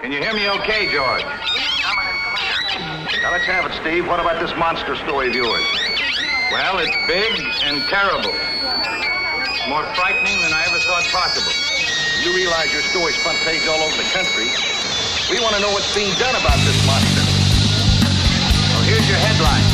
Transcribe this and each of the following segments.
Can you hear me okay, George? Now, let's have it, Steve. What about this monster story of yours? Well, it's big and terrible. More frightening than I ever thought possible. You realize your story's front page all over the country. We want to know what's being done about this monster. Well, here's your headline.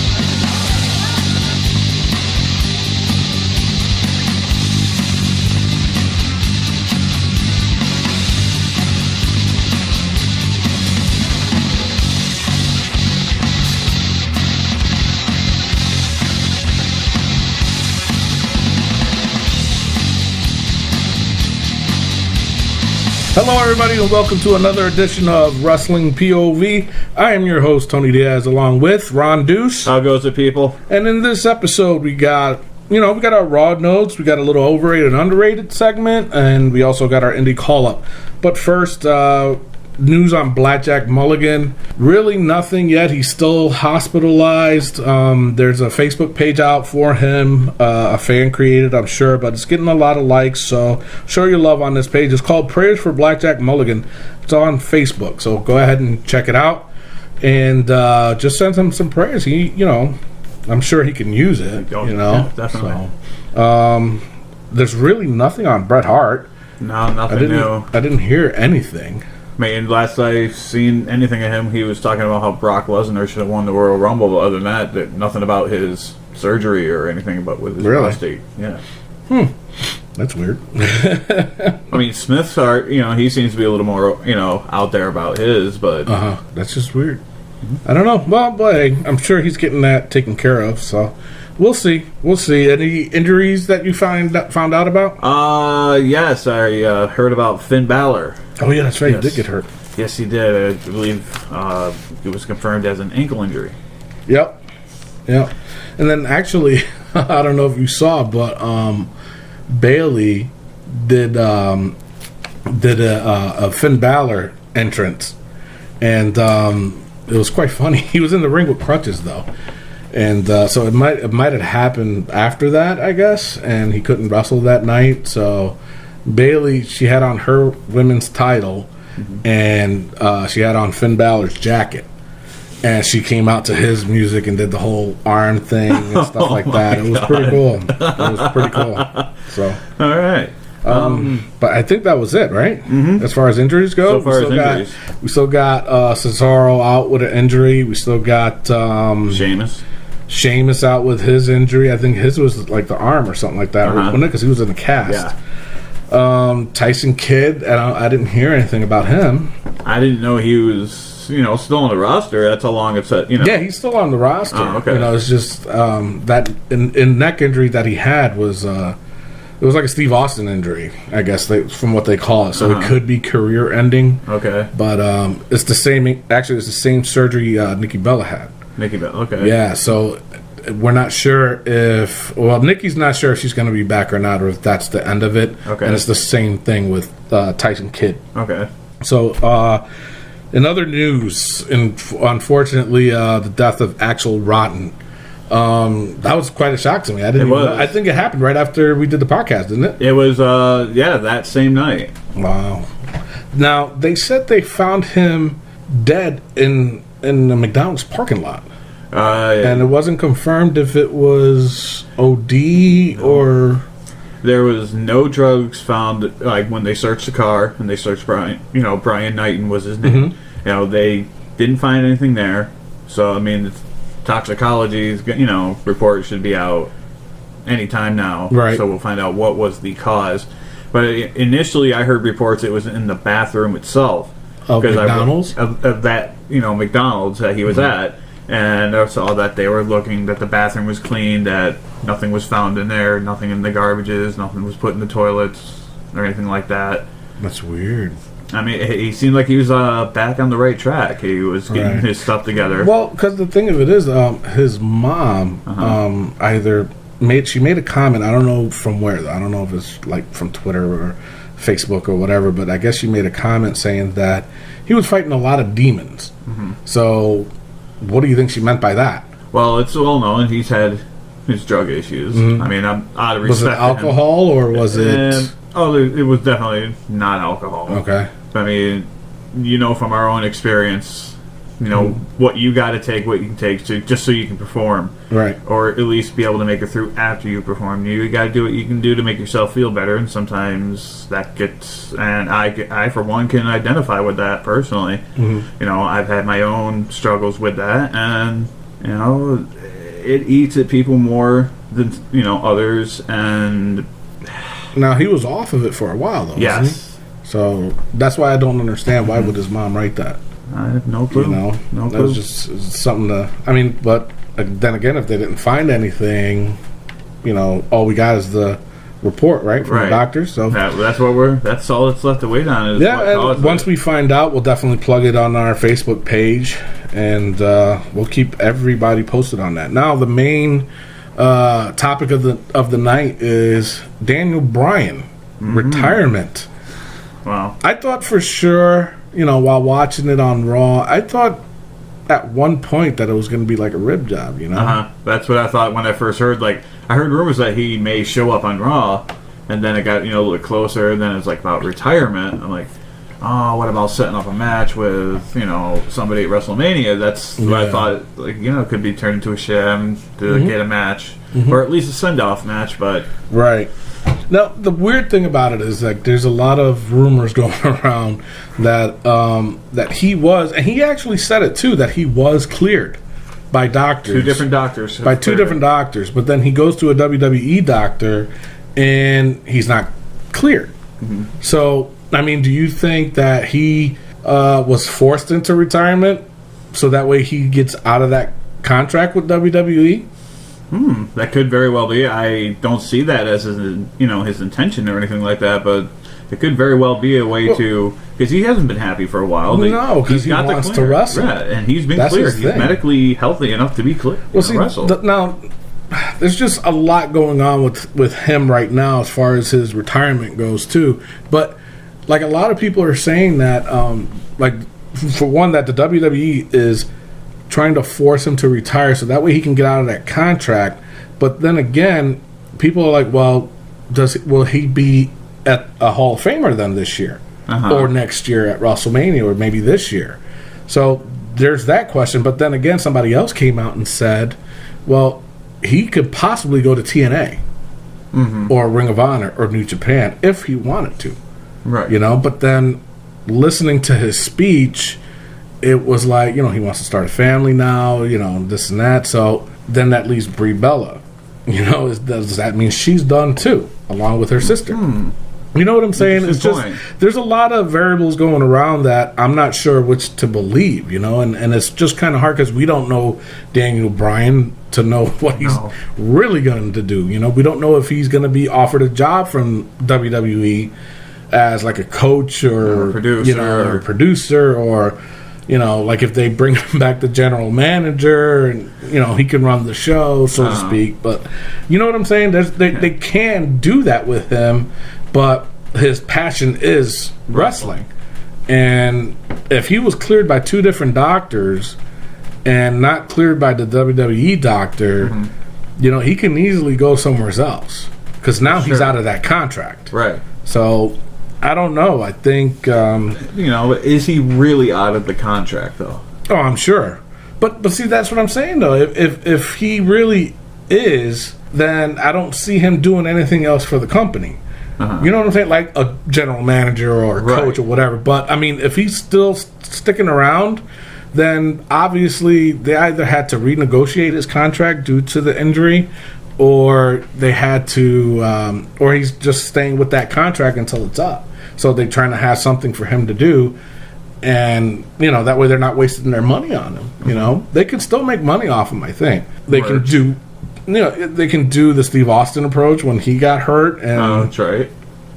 Hello, everybody, and welcome to another edition of Wrestling POV. I am your host, Tony Diaz, along with Ron Deuce. How goes it, people? And in this episode, we got our Raw notes, we got a little overrated and underrated segment, and we also got our indie call-up. But first, news on Blackjack Mulligan. Really nothing yet. He's still hospitalized. There's a Facebook page out for him, a fan created, I'm sure, but it's getting a lot of likes, so show your love on this page. It's called Prayers for Blackjack Mulligan. It's on Facebook, so go ahead and check it out, and just send him some prayers. I'm sure he can use it, Yeah, definitely. So, there's really nothing on Bret Hart. No, nothing new. I didn't hear anything. I mean, last I seen anything of him, he was talking about how Brock Lesnar should have won the Royal Rumble, but other than that, nothing about his surgery or anything about with his prostate. Yeah. That's weird. I mean, Smith's art, he seems to be a little more, out there about his, but... That's just weird. I don't know. Well, boy, I'm sure he's getting that taken care of, so... We'll see. Any injuries that you found out about? Yes, I heard about Finn Balor. Oh, yeah, that's right. Yes. He did get hurt. Yes, he did. I believe it was confirmed as an ankle injury. Yep. And then, actually, I don't know if you saw, but Bailey did a Finn Balor entrance, and it was quite funny. He was in the ring with crutches, though. And so it might have happened after that, I guess, and he couldn't wrestle that night. So Bailey, she had on her women's title, and she had on Finn Balor's jacket, and she came out to his music and did the whole arm thing and stuff like that. It was pretty cool. So all right. But I think that was it, right? As far as injuries go, we still got Cesaro out with an injury. We still got Sheamus out with his injury. I think his was like the arm or something like that, wasn't it? Because he was in a cast. Yeah. Tyson Kidd, I didn't hear anything about him. I didn't know he was, still on the roster. That's how long it's at, Yeah, he's still on the roster. Oh, okay. It's just that in neck injury that he had was it was like a Steve Austin injury, I guess, from what they call it. So it could be career ending. Okay. But it's the same. Actually, it's the same surgery Nikki Bella had. Nikki Bella, okay. Yeah, so we're not sure if... Well, Nikki's not sure if she's going to be back or not, or if that's the end of it. Okay. And it's the same thing with Tyson Kidd. Okay. So, in other news, unfortunately, the death of Axel Rotten. That was quite a shock to me. I think it happened right after we did the podcast, didn't it? It was, that same night. Wow. Now, they said they found him dead in the McDonald's parking lot. And it wasn't confirmed if it was OD or... There was no drugs found, like, when they searched the car, and they searched Bryan, Bryan Knighton was his name. They didn't find anything there. So, I mean, the toxicology, report should be out anytime now. Right. So we'll find out what was the cause. But initially, I heard reports it was in the bathroom itself. Of McDonald's? Of that, McDonald's that he was at. And I saw that they were looking, that the bathroom was clean, that nothing was found in there, nothing in the garbages, nothing was put in the toilets, or anything like that. That's weird. I mean, he seemed like he was back on the right track. He was getting his stuff together. Well, because the thing of it is, his mom she made a comment, I don't know from where, I don't know if it's like from Twitter or Facebook or whatever, but I guess she made a comment saying that he was fighting a lot of demons. So, what do you think she meant by that? Well, it's well known he's had his drug issues. I mean, I'm out of respect. Was it alcohol or was it? It was definitely not alcohol. Okay. I mean, from our own experience, what you got to take, what you can take, just so you can perform, right? Or at least be able to make it through after you perform. You got to do what you can do to make yourself feel better, and sometimes that gets. And I for one can identify with that personally. I've had my own struggles with that, and it eats at people more than others. And now he was off of it for a while, though. Yes. Wasn't he? So that's why I don't understand why would his mom write that. I have no clue. No clue. That was just something to. I mean, but then again, if they didn't find anything, all we got is the report, right, from the doctors. So that's all that's left to wait on. And once we find out, we'll definitely plug it on our Facebook page, and we'll keep everybody posted on that. Now, the main topic of the night is Daniel Bryan retirement. Wow. I thought for sure, while watching it on Raw, I thought at one point that it was going to be like a rib job, That's what I thought when I first heard. I heard rumors that he may show up on Raw, and then it got, a little closer, and then it's about retirement. I'm like, oh, what about setting up a match with, somebody at WrestleMania? That's what I thought, could be turned into a sham to get a match, or at least a send-off match, but... Right. Now, the weird thing about it is there's a lot of rumors going around that he was, and he actually said it too, that he was cleared by doctors. Two different doctors. By two different doctors, but then he goes to a WWE doctor and he's not cleared. So, I mean, do you think that he was forced into retirement so that way he gets out of that contract with WWE? That could very well be. I don't see that as his intention or anything like that, but it could very well be a way to, because he hasn't been happy for a while. No, because he wants to wrestle. Yeah, and he's been cleared. He's medically healthy enough to be cleared. Well, see, now there's just a lot going on with him right now as far as his retirement goes too. But a lot of people are saying that, for one, that the WWE is trying to force him to retire so that way he can get out of that contract. But then again, people are like, well, will he be at a Hall of Famer then this year or next year at WrestleMania or maybe this year? So there's that question. But then again, somebody else came out and said, well, he could possibly go to TNA or Ring of Honor or New Japan if he wanted to. Right. But then listening to his speech, it was like, he wants to start a family now, this and that. So then that leaves Brie Bella. Does that mean she's done too, along with her sister? You know what I'm saying? It's just, there's a lot of variables going around that I'm not sure which to believe, and it's just kind of hard because we don't know Daniel Bryan to know what he's really going to do. We don't know if he's going to be offered a job from WWE as like a coach or a producer or if they bring him back the general manager and, he can run the show, so to speak. But you know what I'm saying? They can do that with him, but his passion is wrestling. And if he was cleared by two different doctors and not cleared by the WWE doctor, he can easily go somewhere else because now he's out of that contract. Right. So I don't know. I think is he really out of the contract though? Oh, I'm sure. But see, that's what I'm saying though. If he really is, then I don't see him doing anything else for the company. You know what I'm saying? Like a general manager or a coach or whatever. But I mean, if he's still sticking around, then obviously they either had to renegotiate his contract due to the injury, or they had to, or he's just staying with that contract until it's up. So they're trying to have something for him to do, and that way they're not wasting their money on him. They can still make money off him. I think they can do. They can do the Steve Austin approach when he got hurt, and that's right.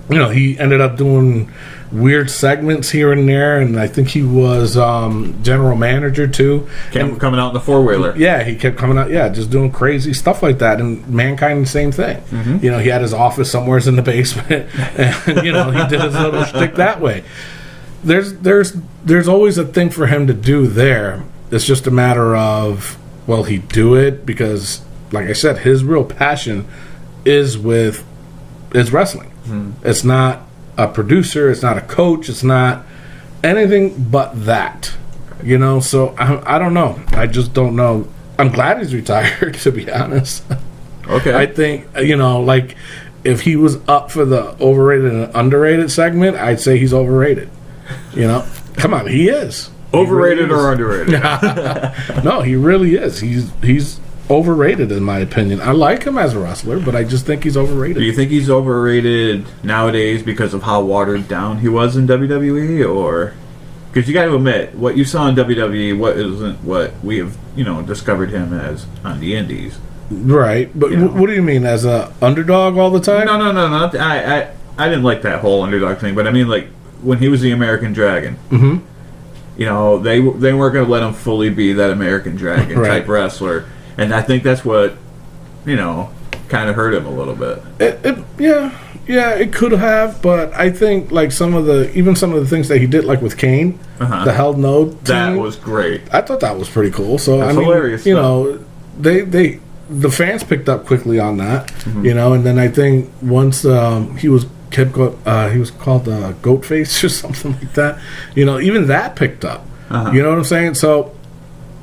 He ended up doing weird segments here and there, and I think he was general manager too. Kept coming out in the four-wheeler. Yeah, he kept coming out. Yeah, just doing crazy stuff like that. And Mankind, the same thing. He had his office somewhere in the basement, and he did his little shtick that way. There's always a thing for him to do there. It's just a matter of, will he do it? Because, like I said, his real passion is wrestling. It's not a producer. It's not a coach. It's not anything but that. You know, so I don't know. I just don't know. I'm glad he's retired, to be honest. Okay. I think, you know, like, if he was up for the overrated and underrated segment, I'd say he's overrated. You know? Come on, he is. Overrated or underrated? No, he really is. He's overrated, in my opinion. I like him as a wrestler, but I just think he's overrated. Do you think he's overrated nowadays because of how watered down he was in WWE, or because you got to admit what you saw in WWE, what isn't what we have, you know, discovered him as on the Indies, right? But what do you mean, as a underdog all the time? No. I didn't like that whole underdog thing, but I mean, like, when he was the American Dragon. Mm-hmm. You know, they weren't going to let him fully be that American Dragon right. type wrestler, and I think that's what, you know, kind of hurt him a little bit. It could have, but I think like some of the things that he did, like with Kane, the Hell No team, that was great. I thought that was pretty cool. So that's I mean, hilarious. You know, the fans picked up quickly on that. Mm-hmm. You know, and then I think once he was called Goat Face or something like that. You know, even that picked up. You know what I'm saying? So,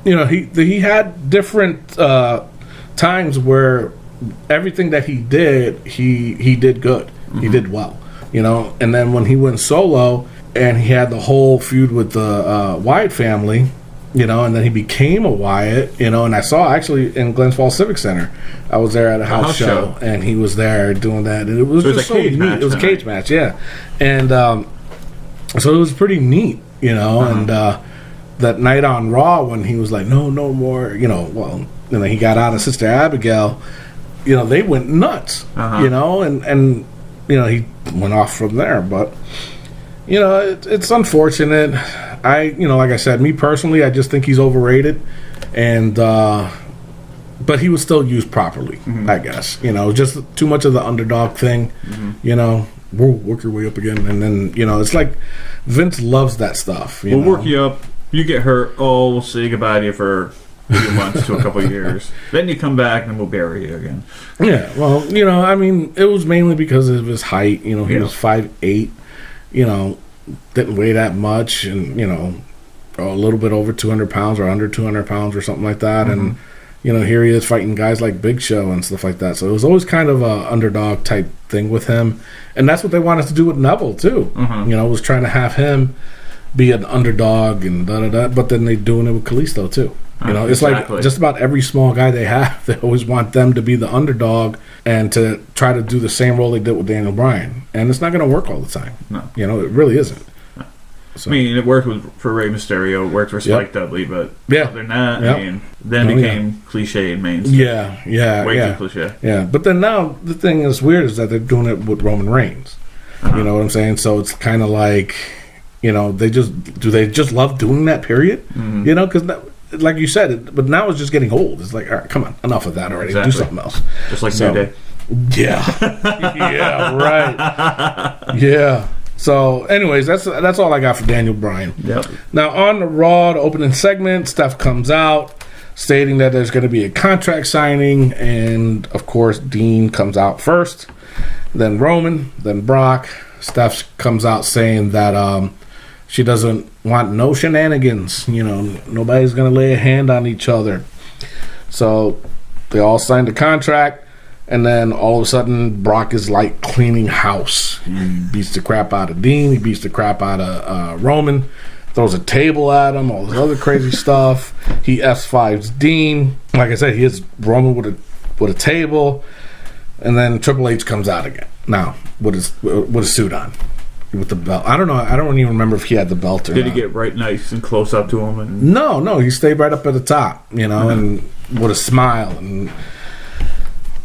you know, he had different times where everything that he did, he did good. He did well. You know, and then when he went solo and he had the whole feud with the Wyatt family, you know, and then he became a Wyatt, you know, and I saw actually in Glens Falls Civic Center, I was there at a house show, and he was there doing that, and it was just so neat. It was a cage match, yeah, and so it was pretty neat, you know, and that night on Raw when he was like, no more, you know, well, and then he got out of Sister Abigail, you know, they went nuts, you know, and you know, he went off from there, but you know, it's unfortunate. You know, like I said, me personally, I just think he's overrated, and but he was still used properly, I guess. You know, just too much of the underdog thing. You know, we'll work your way up again, and then you know, it's like Vince loves that stuff. We'll work you up. You get hurt. Oh, we'll say goodbye to you for a few months to a couple of years. Then you come back, and we'll bury you again. Yeah, well, you know, I mean, it was mainly because of his height. You know, he was 5'8". You know, didn't weigh that much, and you know, a little bit over 200 pounds or under 200 pounds or something like that. And you know, here he is fighting guys like Big Show and stuff like that. So it was always kind of a underdog type thing with him, and that's what they wanted to do with Neville too. You know, was trying to have him be an underdog and but then they're doing it with Kalisto too. You know, it's like just about every small guy they have, they always want them to be the underdog and to try to do the same role they did with Daniel Bryan. And it's not going to work all the time. No. You know, it really isn't. No. So. I mean, it worked for Rey Mysterio, it worked for Spike Dudley, but other than that, I mean, then it became cliche and mainstream. Way too cliche. Yeah, but then now the thing that's weird is that they're doing it with Roman Reigns. You know what I'm saying? So it's kind of like, you know, they just love doing that, period? You know, because like you said, but now it's just getting old. It's like, all right, come on, enough of that already. Do something else. Just like New Day. Yeah. Yeah, right. Yeah. So, anyways, that's all I got for Daniel Bryan. Yep. Now, on the Raw, the opening segment, Steph comes out stating that there's going to be a contract signing, and, of course, Dean comes out first, then Roman, then Brock. Steph comes out saying that she doesn't want no shenanigans. You know, nobody's going to lay a hand on each other. So they all signed the contract, and then all of a sudden, Brock is like cleaning house. He beats the crap out of Dean. He beats the crap out of Roman. Throws a table at him. All this other crazy stuff. He F5s Dean. Like I said, he hits Roman with a table, and then Triple H comes out again. Now with his suit on. With the belt. I don't know. I don't even remember if he had the belt or Did not. he get right nice and close up to him? And No. He stayed right up at the top, you know, and with a smile. And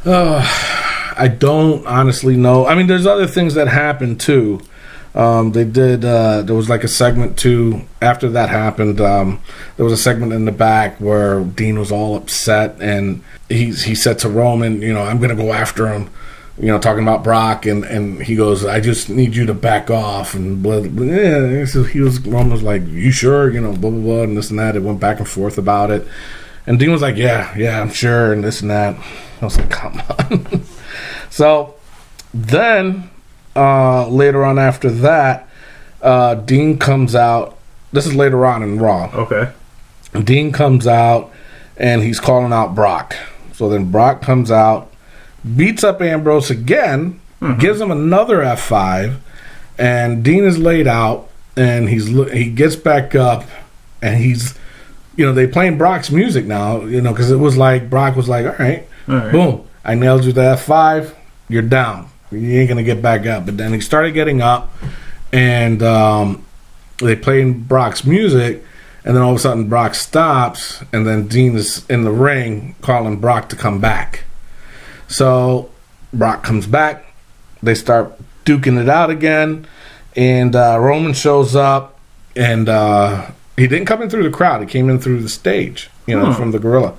I don't honestly know. I mean, there's other things that happened, too. They did, there was like a segment, too, after that happened. There was a segment in the back where Dean was all upset, and he said to Roman, you know, I'm going to go after him. You know, talking about Brock, and he goes, I just need you to back off, and blah, blah, blah. Yeah, so Roman was like, you sure? You know, blah, blah, blah, and this and that. It went back and forth about it. And Dean was like, yeah, I'm sure, and this and that. I was like, come on. So then, later on after that, Dean comes out. This is later on in Raw. Okay. Dean comes out, and he's calling out Brock. So then Brock comes out, beats up Ambrose again, gives him another F5, and Dean is laid out, and he gets back up, and he's, they playing Brock's music now, because it was like, Brock was like, all right, boom, I nailed you to F5, you're down. You ain't going to get back up. But then he started getting up, and they playing Brock's music, and then all of a sudden Brock stops, and then Dean is in the ring calling Brock to come back. So Brock comes back. They start duking it out again, and Roman shows up, and he didn't come in through the crowd. He came in through the stage, from the gorilla.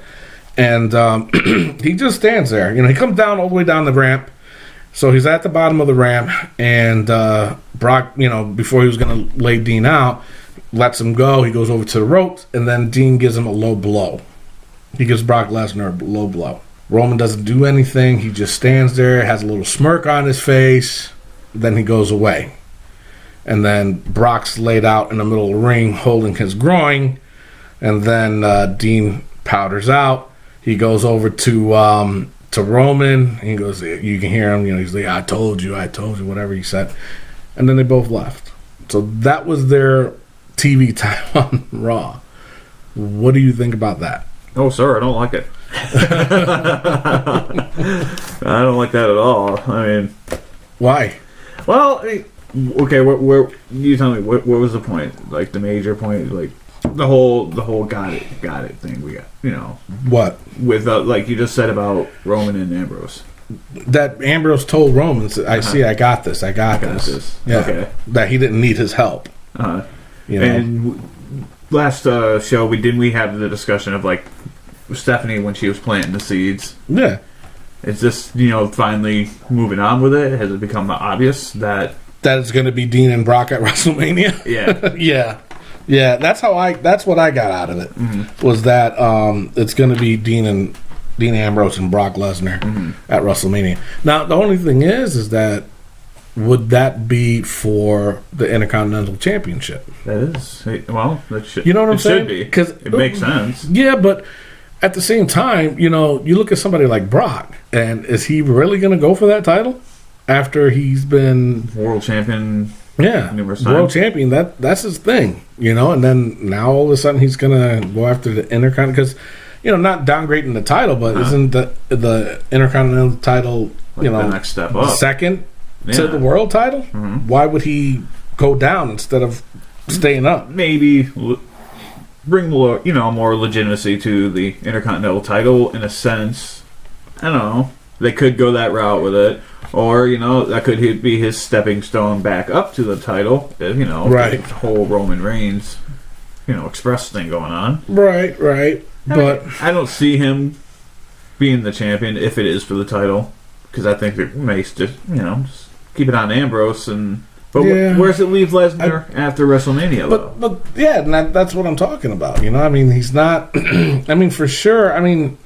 And he just stands there. He comes down all the way down the ramp. So he's at the bottom of the ramp, and Brock, before he was going to lay Dean out, lets him go. He goes over to the ropes, and then Dean gives him a low blow. He gives Brock Lesnar a low blow. Roman doesn't do anything. He just stands there, has a little smirk on his face. Then he goes away. And then Brock's laid out in the middle of the ring holding his groin. And then Dean powders out. He goes over to Roman. He goes, you can hear him, he's like, I told you, whatever he said. And then they both left. So that was their TV time on Raw. What do you think about that? Oh, sir, I don't like it. I don't like that at all. I mean, why? Well, okay. Where you tell me? What was the point? Like the major point? Like the whole got it thing. We got what with like you just said about Roman and Ambrose. That Ambrose told Roman, I got this. I got this. Yeah. Okay. That he didn't need his help. And last show we have the discussion of like Stephanie when she was planting the seeds. Yeah. Is this finally moving on with it? Has it become obvious that it's going to be Dean and Brock at WrestleMania? Yeah. Yeah. That's what I got out of it. Was that it's going to be Dean Ambrose and Brock Lesnar at WrestleMania. Now the only thing is that would that be for the Intercontinental Championship? That is. Well, that should. You know what I'm saying? Should be, because it makes sense. Yeah, but at the same time, you look at somebody like Brock, and is he really going to go for that title after he's been world champion? Yeah, numerous world times. Champion. That's his thing, and then now all of a sudden he's going to go after the Intercontinental because, not downgrading the title, but isn't the Intercontinental title, the next step up, second to the world title? Why would he go down instead of staying up? Maybe bring more, more legitimacy to the Intercontinental title in a sense. I don't know. They could go that route with it, or that could be his stepping stone back up to the title. Right. The whole Roman Reigns, Express thing going on. Right. But I don't see him being the champion if it is for the title, because I think it makes just keep it on Ambrose and. But where does it leave Lesnar after WrestleMania, though? But yeah, and that's what I'm talking about. He's not. I mean, for sure. I mean,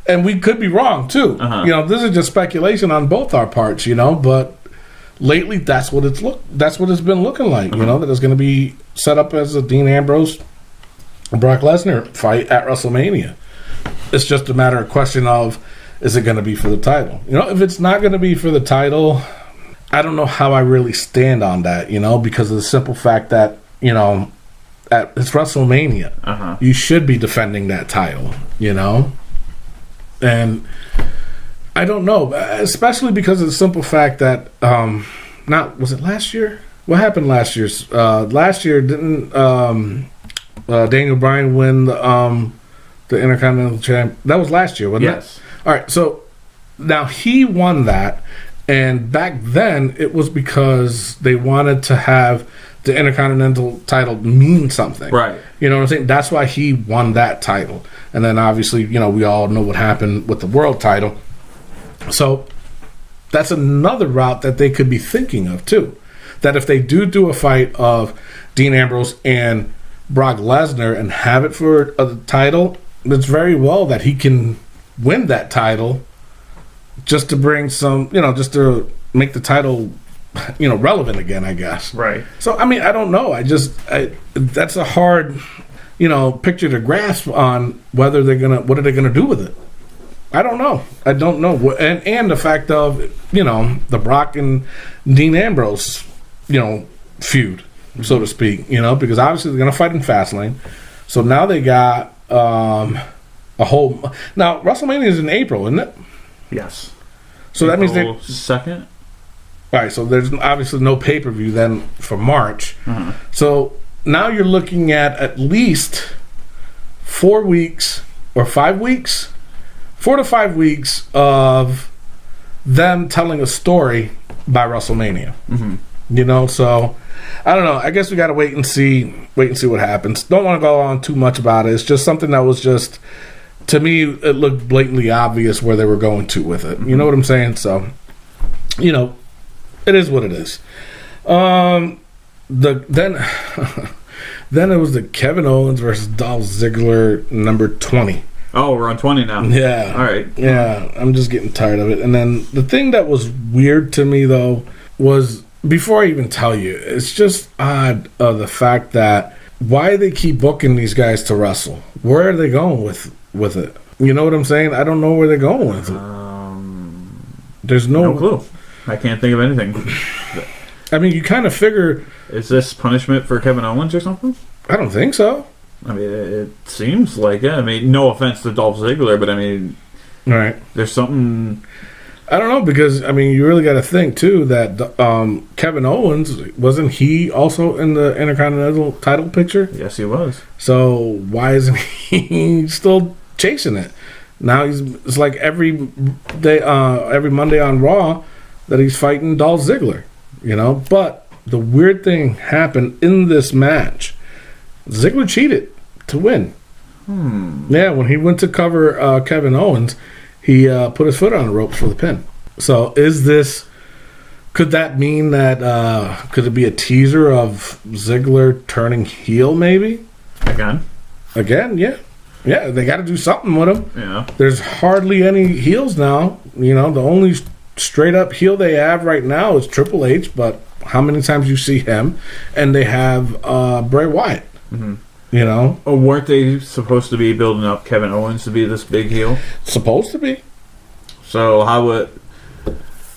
and we could be wrong too. This is just speculation on both our parts. But lately, that's what it's been looking like. That it's going to be set up as a Dean Ambrose, Brock Lesnar fight at WrestleMania. It's just a matter of question of is it going to be for the title? If it's not going to be for the title. I don't know how I really stand on that, because of the simple fact that, it's WrestleMania. You should be defending that title, And I don't know, especially because of the simple fact that, was it last year? What happened last year? Last year, didn't Daniel Bryan win the Intercontinental Champ? That was last year, wasn't it? All right, so now he won that. And back then, it was because they wanted to have the Intercontinental title mean something. Right. You know what I'm saying? That's why he won that title. And then, obviously, we all know what happened with the world title. So, that's another route that they could be thinking of, too. That if they do a fight of Dean Ambrose and Brock Lesnar and have it for a title, it's very well that he can win that title just to bring some, just to make the title relevant again, I guess. Right. So, I mean, I don't know. That's a hard, picture to grasp on what are they gonna do with it. I don't know. And the fact of, the Brock and Dean Ambrose, feud, so to speak, because obviously they're gonna fight in Fastlane. So now they got a whole. Now WrestleMania is in April, isn't it? Yes. So that means they. Second. All right, so there's obviously no pay-per-view then for March. Uh-huh. So now you're looking at least 4 weeks or 5 weeks, 4 to 5 weeks of them telling a story by WrestleMania. Mm-hmm. So I don't know. I guess we got to wait and see what happens. Don't want to go on too much about it. It's just something that was just, to me, it looked blatantly obvious where they were going to with it. You know what I'm saying? So, it is what it is. Then it was the Kevin Owens versus Dolph Ziggler number 20. Oh, we're on 20 now. Yeah. All right. Yeah, I'm just getting tired of it. And then the thing that was weird to me, though, was, before I even tell you, it's just odd the fact that why they keep booking these guys to wrestle. Where are they going with it? You know what I'm saying? I don't know where they're going with it. There's no clue. I can't think of anything. I mean, you kind of figure... Is this punishment for Kevin Owens or something? I don't think so. I mean, it seems like it. I mean, no offense to Dolph Ziggler, but I mean... Right. There's something... I don't know, because, I mean, you really got to think, too, that Kevin Owens, wasn't he also in the Intercontinental title picture? Yes, he was. So why isn't he still chasing it? Now it's like every Monday on Raw that he's fighting Dolph Ziggler, But the weird thing happened in this match. Ziggler cheated to win. Yeah, when he went to cover Kevin Owens, he put his foot on the ropes for the pin. So could that mean that, could it be a teaser of Ziggler turning heel maybe? Again, yeah. Yeah, they got to do something with him. Yeah. There's hardly any heels now. The only straight up heel they have right now is Triple H, but how many times you see him? And they have Bray Wyatt. Mm-hmm. Oh, weren't they supposed to be building up Kevin Owens to be this big heel? Supposed to be. So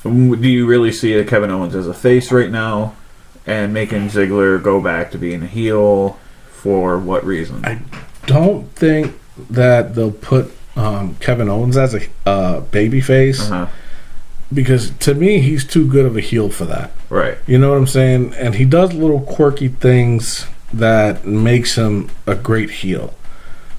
do you really see Kevin Owens as a face right now, and making Ziggler go back to being a heel? For what reason? I don't think that they'll put Kevin Owens as a baby face. Uh-huh. Because to me, he's too good of a heel for that. Right. You know what I'm saying? And he does little quirky things that makes him a great heel.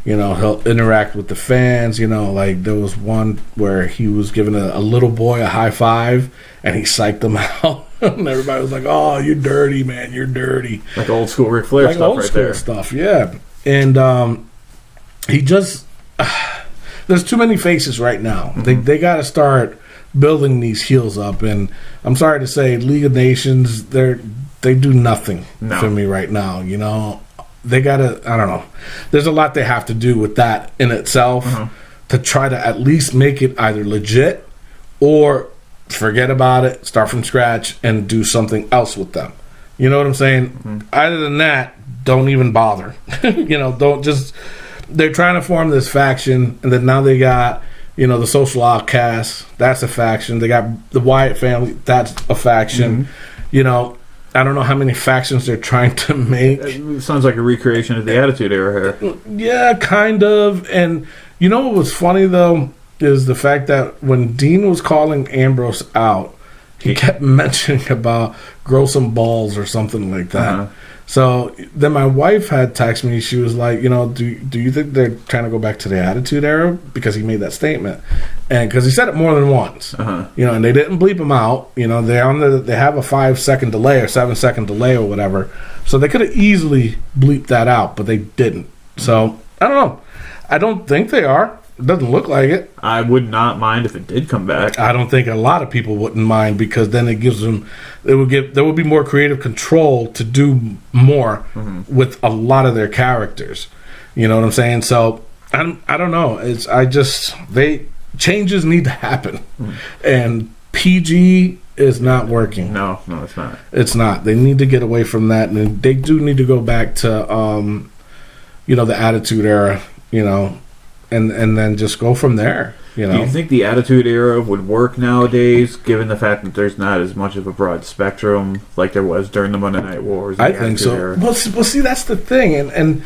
He'll interact with the fans. Like there was one where he was giving a little boy a high five, and he psyched him out. And everybody was like, "Oh, you're dirty, man. You're dirty." Like old school Ric Flair stuff right there. Stuff, yeah. And he just... there's too many faces right now. Mm-hmm. They got to start building these heels up, and I'm sorry to say, League of Nations, they do nothing for me right now. They gotta, I don't know. There's a lot they have to do with that in itself to try to at least make it either legit or forget about it, start from scratch, and do something else with them. You know what I'm saying? Mm-hmm. Other than that, don't even bother. Don't just... They're trying to form this faction, and then now they got, the Social Outcasts. That's a faction. They got the Wyatt family. That's a faction. Mm-hmm. I don't know how many factions they're trying to make. It sounds like a recreation of the Attitude Era here. Yeah, kind of. And what was funny, though, is the fact that when Dean was calling Ambrose out, he kept mentioning about grow some balls or something like that. Uh-huh. So then my wife had texted me. She was like, do you think they're trying to go back to the Attitude Era? Because he made that statement. And because he said it more than once. Uh-huh. And they didn't bleep him out. They have a 5-second delay or 7-second delay or whatever. So they could have easily bleeped that out, but they didn't. So I don't know. I don't think they are. It doesn't look like it. I would not mind if it did come back. I don't think a lot of people wouldn't mind, because then it gives them... there would be more creative control to do more with a lot of their characters. You know what I'm saying? So I don't know. Changes need to happen, and PG is not working. No, it's not. It's not. They need to get away from that, and they do need to go back to, the Attitude Era, and then just go from there. Do you think the Attitude Era would work nowadays, given the fact that there's not as much of a broad spectrum like there was during the Monday Night Wars? I think so. Era? Well, see, that's the thing, and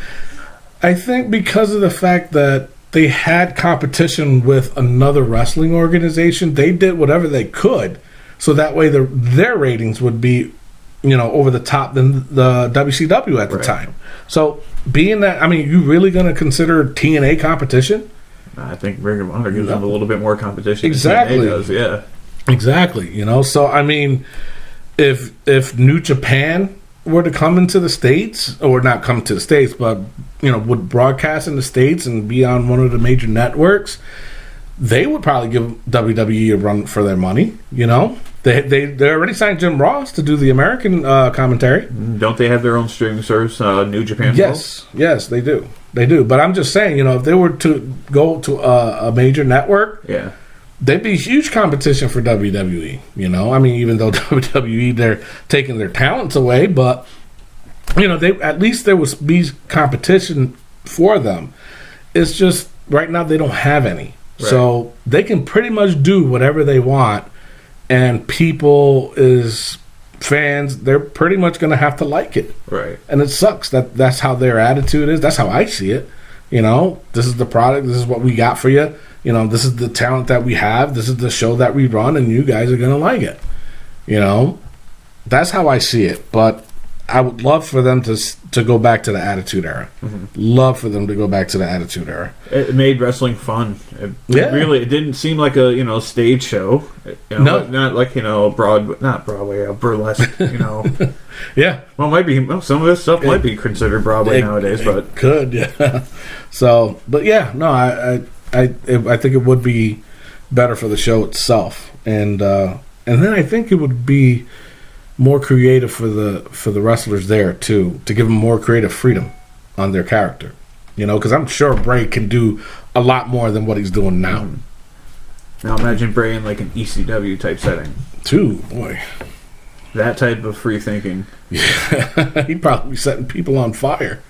I think because of the fact that they had competition with another wrestling organization, they did whatever they could, so that way their ratings would be, over the top than the WCW at the time. So, being that, you really going to consider TNA competition? I think Ring of Honor gives them a little bit more competition. Exactly. Than TNA does, yeah. Exactly. So if New Japan were to come into the States, or not come to the States, but would broadcast in the States and be on one of the major networks, they would probably give WWE a run for their money. They already signed Jim Ross to do the American commentary. Don't they have their own streaming service, New Japan? Yes, they do. They do. But I'm just saying, if they were to go to a major network, yeah, they'd be huge competition for WWE. Even though WWE, they're taking their talents away, but they at least there would be competition for them. It's just right now they don't have any, so they can pretty much do whatever they want, and fans, they're pretty much going to have to like it. Right. And it sucks that's how their attitude is. That's how I see it. This is the product. This is what we got for you. This is the talent that we have. This is the show that we run, and you guys are going to like it. That's how I see it. But I would love for them to go back to the Attitude Era. Mm-hmm. Love for them to go back to the Attitude Era. It made wrestling fun. It didn't seem like a stage show. No, not like not Broadway, burlesque. Yeah. Well, might be some of this stuff might be considered Broadway nowadays, but could, yeah. So, but yeah, no, I think it would be better for the show itself, and then I think it would be more creative for the wrestlers there too, to give them more creative freedom on their character, because I'm sure Bray can do a lot more than what he's doing now. Now imagine Bray in like an ECW type setting. Boy, that type of free thinking. Yeah, he'd probably be setting people on fire.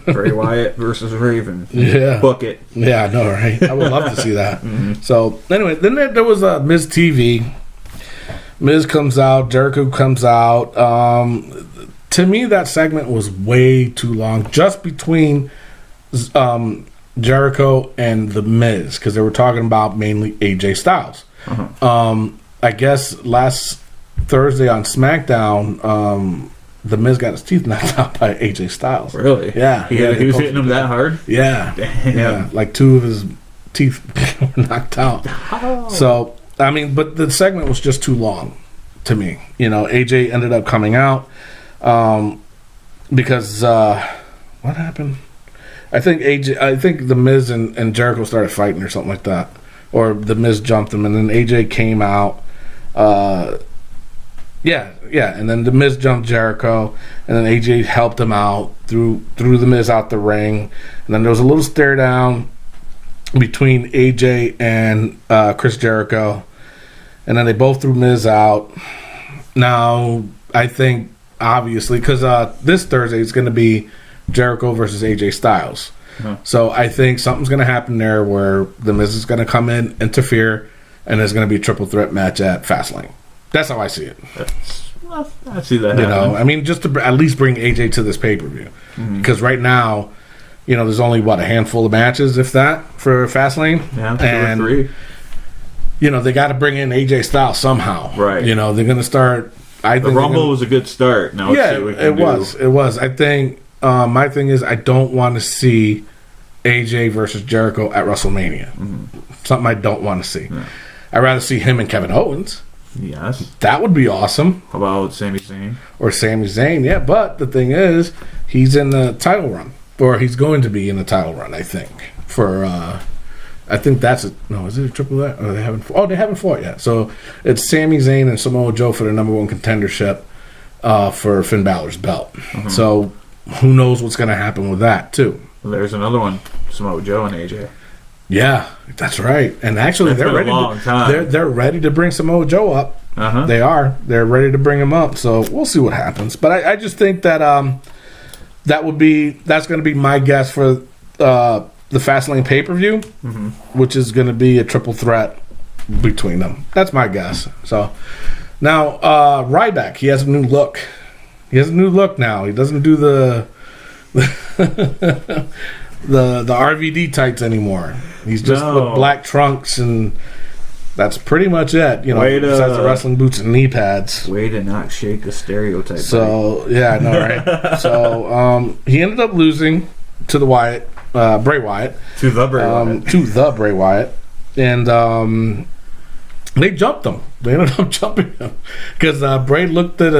Bray Wyatt versus Raven. Yeah, book it. Yeah, I know, right? I would love to see that. Mm-hmm. So anyway, then there was a Miz TV. Miz comes out, Jericho comes out. To me, that segment was way too long, just between Jericho and the Miz, because they were talking about mainly AJ Styles. Uh-huh. I guess last Thursday on SmackDown, the Miz got his teeth knocked out by AJ Styles. Really? Yeah. He was hitting him that hard? Yeah. Damn. Yeah, like two of his teeth were knocked out. Oh. So, but the segment was just too long to me. AJ ended up coming out because what happened? I think the Miz and Jericho started fighting or something like that, or the Miz jumped him, and then AJ came out. And then the Miz jumped Jericho, and then AJ helped him out, threw the Miz out the ring, and then there was a little stare down between AJ and Chris Jericho, and then they both threw Miz out. Now, I think, obviously, because this Thursday is going to be Jericho versus AJ Styles. Uh-huh. So I think something's going to happen there where the Miz is going to come in, interfere, and there's going to be a triple threat match at Fastlane. That's how I see it. I see that happening. Just to at least bring AJ to this pay-per-view. Mm-hmm. Because right now, there's only, a handful of matches, if that, for Fastlane. Yeah, 2 or 3. They got to bring in AJ Styles somehow. Right. They're going to start. I think the Rumble was a good start. Now let's see what we can do. It was. I think my thing is I don't want to see AJ versus Jericho at WrestleMania. Mm-hmm. Something I don't want to see. Yeah. I'd rather see him and Kevin Owens. Yes. That would be awesome. How about Sami Zayn? Or Sami Zayn, yeah. But the thing is, he's in the title run. Or he's going to be in the title run, I think. For, I think that's it. No, is it a triple threat? Oh, they haven't fought yet. So it's Sami Zayn and Samoa Joe for the number one contendership for Finn Balor's belt. Mm-hmm. So who knows what's going to happen with that, too. Well, there's another one. Samoa Joe and AJ. Yeah, that's right. And actually, they're ready. They're ready to bring Samoa Joe up They are. They're ready to bring him up. So we'll see what happens. But I just think that that's going to be my guess for the Fastlane pay-per-view, which is going to be a triple threat between them. That's my guess. So now Ryback, he has a new look. He has a new look now. He doesn't do the RVD tights anymore. He's just with black trunks, and that's pretty much it. Besides the wrestling boots and knee pads. Way to not shake the stereotype. So yeah, I know, right? So he ended up losing to the Bray Wyatt. To the Bray Wyatt. And they jumped him. They ended up jumping him because Bray looked at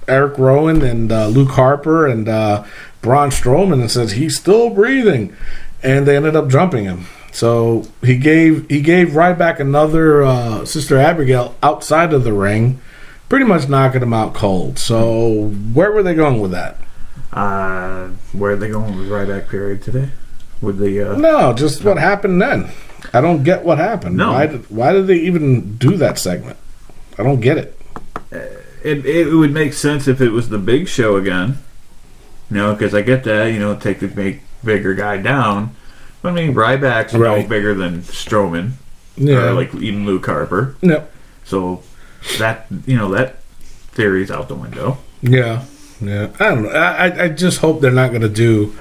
Eric Rowan and Luke Harper and Braun Strowman and says he's still breathing, and they ended up jumping him. So he gave Ryback another Sister Abigail outside of the ring, pretty much knocking him out cold. So where were they going with that? Where are they going with Ryback period today? With the no, just what happened then. I don't get what happened. No. Why did they even do that segment? I don't get it. It would make sense if it was the Big Show again. Because I get that, take the bigger guy down. But I mean, Ryback's no bigger than Strowman. Yeah. Or like even Luke Harper. Yep. So that theory's out the window. Yeah. Yeah. I don't know. I just hope they're not going to do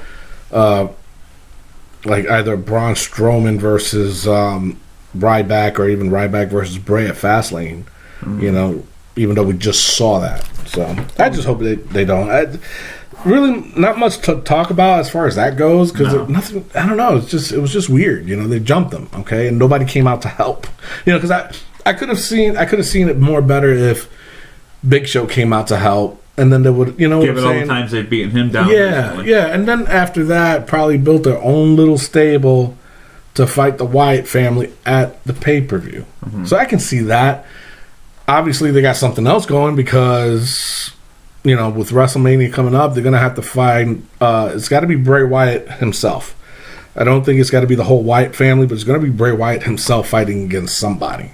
like either Braun Strowman versus Ryback or even Ryback versus Bray at Fastlane. Even though we just saw that. So I just hope they don't. Really, not much to talk about as far as that goes because nothing. I don't know. It was just weird. They jumped them, okay, and nobody came out to help. Because I could have seen it more better if Big Show came out to help, and then they would, given all the times they've beaten him down. Yeah, recently. Yeah, and then after that, probably built their own little stable to fight the Wyatt family at the pay-per-view. So I can see that. Obviously, they got something else going because, with WrestleMania coming up, they're going to have to find, it's got to be Bray Wyatt himself. I don't think it's got to be the whole Wyatt family, but it's going to be Bray Wyatt himself fighting against somebody.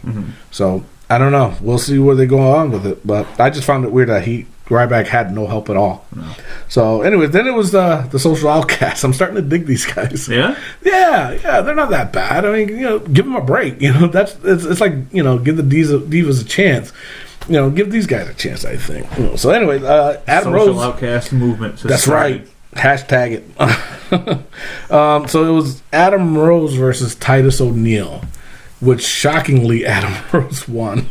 So, I don't know. We'll see where they go on with it. But I just found it weird that Ryback had no help at all. No. So, anyways, then it was the Social Outcasts. I'm starting to dig these guys. Yeah? Yeah, they're not that bad. I mean, give them a break. It's like, give the Divas a chance. Give these guys a chance, I think. So, anyway, Adam Rose. Social Outcast movement. That's right. Hashtag it. So, it was Adam Rose versus Titus O'Neil, which shockingly Adam Rose won.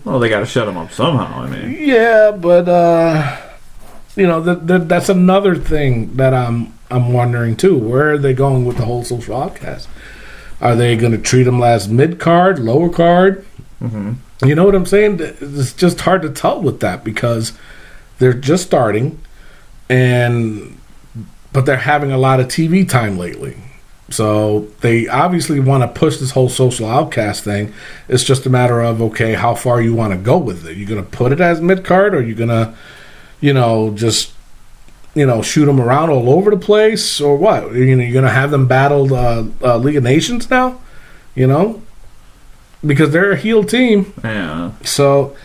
Well, they got to shut him up somehow. I mean, yeah, but that's another thing that I'm wondering too. Where are they going with the whole Social Outcast? Are they going to treat them as mid card, lower card? You know what I'm saying? It's just hard to tell with that because they're just starting, but they're having a lot of TV time lately. So they obviously want to push this whole Social Outcast thing. It's just a matter of, okay, how far you want to go with it. You're going to put it as mid-card, or you're going to, just, shoot them around all over the place, or what? You're going to have them battle League of Nations now, because they're a heel team. Yeah. So,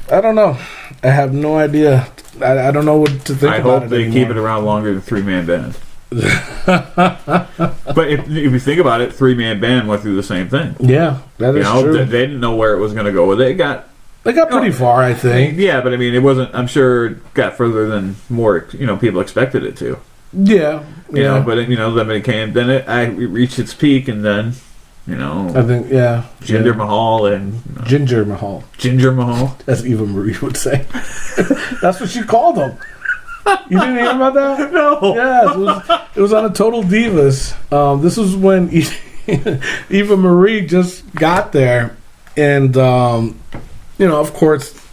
I don't know. I have no idea. I don't know what to think about it I hope they anymore. keep it around longer than three-man band. But if you think about it, three-man band went through the same thing. Yeah, that is true. They didn't know where it was going to go. They got pretty far, I think. Yeah, but I mean, it wasn't. I'm sure it got further than more. People expected it to. Yeah, but then it came. Then it reached its peak, and then I think Jinder Mahal and Ginger Mahal. Ginger Mahal, as Eva Marie would say. That's what she called him. You didn't hear about that? No. Yeah, it was on a Total Divas. This was when Eva Marie just got there, and of course,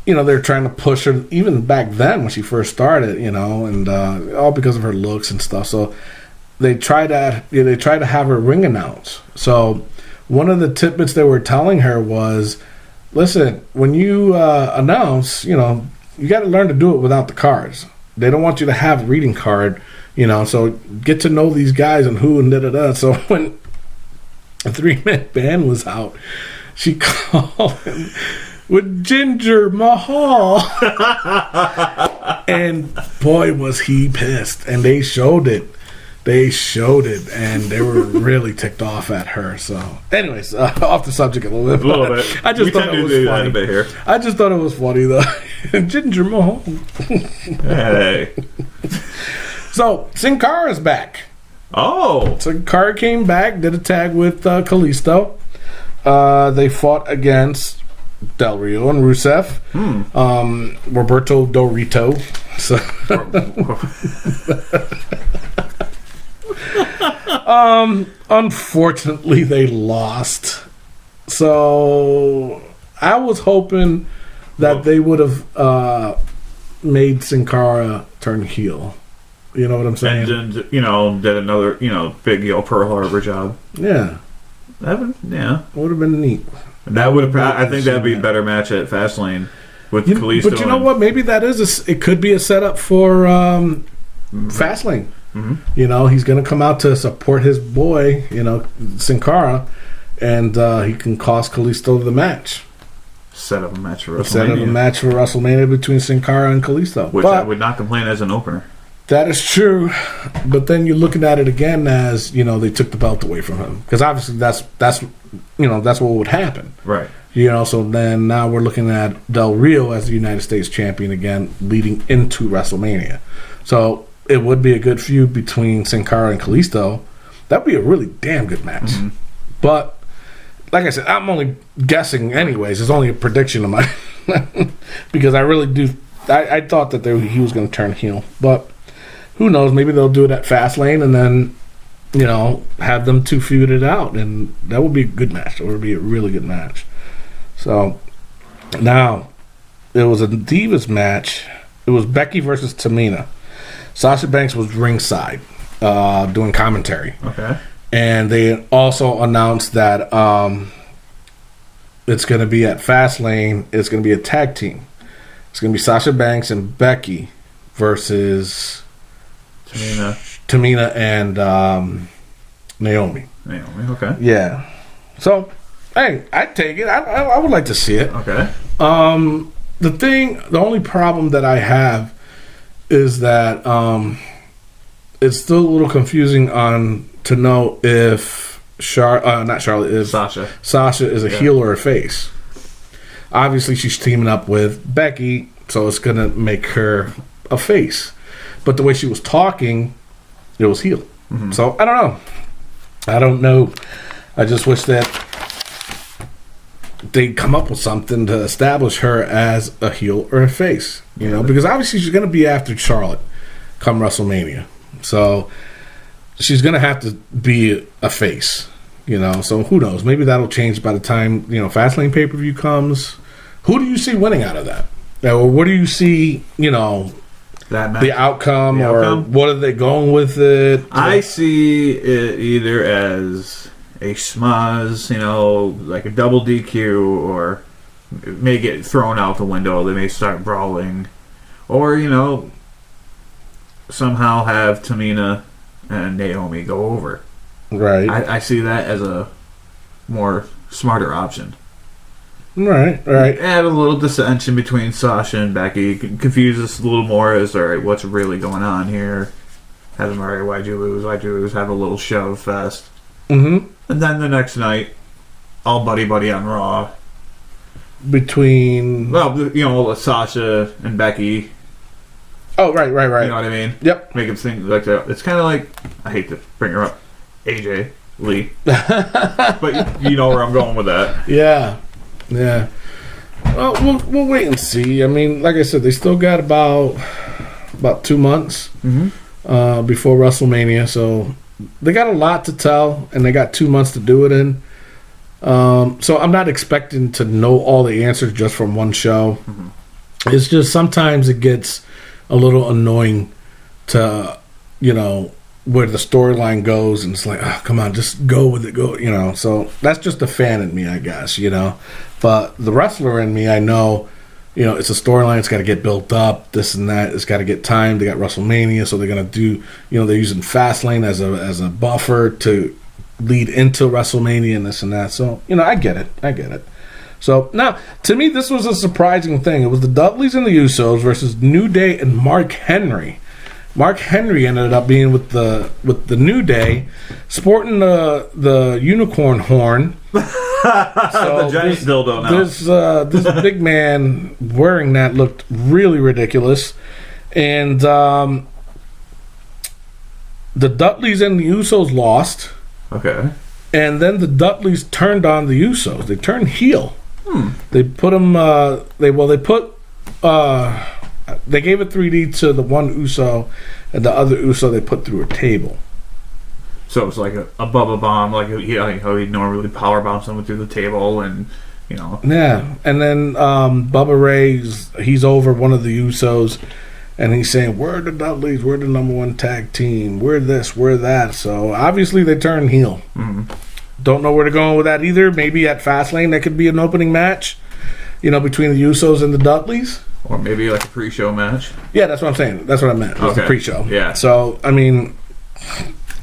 they're trying to push her even back then when she first started, and all because of her looks and stuff. So they tried to have her ring announce. So one of the tidbits they were telling her was, listen, when you announce, you got to learn to do it without the cards. They don't want you to have a reading card, so get to know these guys and who and da-da-da. So when a three-man band was out, she called him with Ginger Mahal. And boy, was he pissed. And they showed it. And they were really ticked off at her. So, anyways, off the subject a little bit. A little bit. I just thought it was funny. A bit here. I just thought it was funny, though. Ginger Mahal. Hey. So, Sin Cara's back. Oh. Sin Cara came back, did a tag with Kalisto. They fought against Del Rio and Rusev. Roberto Dorito. So unfortunately, they lost. So I was hoping that they would have made Sin Cara turn heel. You know what I'm saying? And did another, big Pearl Harbor job. Yeah. That would have been neat. That would have. I think that'd be a better match at Fastlane with Kalisto. But you know what? Maybe that is. It could be a setup for Fastlane. Mm-hmm. He's going to come out to support his boy, Sin Cara, and he can cost Kalisto the match. Set up a match for WrestleMania between Sin Cara and Kalisto. Which I would not complain as an opener. That is true, but then you're looking at it again as they took the belt away from him, because obviously that's what would happen, right? So then now we're looking at Del Rio as the United States champion again, leading into WrestleMania. So it would be a good feud between Sin Cara and Kalisto. That'd be a really damn good match. Mm-hmm. But like I said, I'm only guessing anyways. It's only a prediction of mine because I really do. I thought that he was going to turn heel, but. Who knows? Maybe they'll do it at Fastlane and then, have them two feud it out. And that would be a good match. It would be a really good match. So, now, it was a Divas match. It was Becky versus Tamina. Sasha Banks was ringside doing commentary. Okay. And they also announced that it's going to be at Fastlane. It's going to be a tag team. It's going to be Sasha Banks and Becky versus... Tamina and Naomi. Okay. Yeah. So, hey, I'd take it. I would like to see it. Okay. The only problem that I have is that it's still a little confusing to know if Sasha is a heel or a face. Obviously, she's teaming up with Becky, so it's gonna make her a face. But the way she was talking, it was heel. Mm-hmm. So, I don't know. I just wish that they'd come up with something to establish her as a heel or a face. Because obviously she's going to be after Charlotte come WrestleMania. So, she's going to have to be a face. So who knows? Maybe that'll change by the time, Fastlane pay-per-view comes. Who do you see winning out of that? Or what do you see, the outcome, what are they going with it? I see it either as a schmuzz, like a double DQ, or it may get thrown out the window. They may start brawling, or somehow have Tamina and Naomi go over. Right. I see that as a more smarter option. Right. Add a little dissension between Sasha and Becky. Confuse us a little more as, all right, what's really going on here? Have them, all right, why'd you lose? Have a little shove fest. Mm-hmm. And then the next night, all buddy-buddy on Raw. Between... Well, Sasha and Becky. Oh, right. You know what I mean? Yep. Make them think like that. It's kind of like, I hate to bring her up, AJ Lee. But you know where I'm going with that. Yeah. Well, we'll wait and see. I mean, like I said, they still got about 2 months before WrestleMania, so they got a lot to tell, and they got 2 months to do it in. So I'm not expecting to know all the answers just from one show. Mm-hmm. It's just sometimes it gets a little annoying to, where the storyline goes, and it's like, oh, come on, just go with it, So that's just the fan in me, I guess, But the wrestler in me, I know, it's a storyline. It's got to get built up, this and that. It's got to get time. They got WrestleMania, so they're going to do, they're using Fastlane as a buffer to lead into WrestleMania and this and that. So, I get it. So, now, to me, this was a surprising thing. It was the Dudleys and the Usos versus New Day and Mark Henry. Mark Henry ended up being with the New Day, sporting the unicorn horn. The giant dildo now. This big man wearing that looked really ridiculous. And the Dudleys and the Usos lost. Okay. And then the Dudleys turned on the Usos. They turned heel. They put them. They gave a 3D to the one Uso, and the other Uso they put through a table. So it's like a Bubba Bomb, like how he'd normally power bomb someone through the table, and Yeah, and then Bubba Ray's he's over one of the Usos, and he's saying, "We're the Dudleys. We're the number one tag team. We're this. We're that." So obviously they turned heel. Mm-hmm. Don't know where they're going with that either. Maybe at Fastlane that could be an opening match, between the Usos and the Dudleys. Or maybe like a pre-show match. Yeah, that's what I'm saying. That's what I meant. It was the pre-show. Yeah. So, I mean,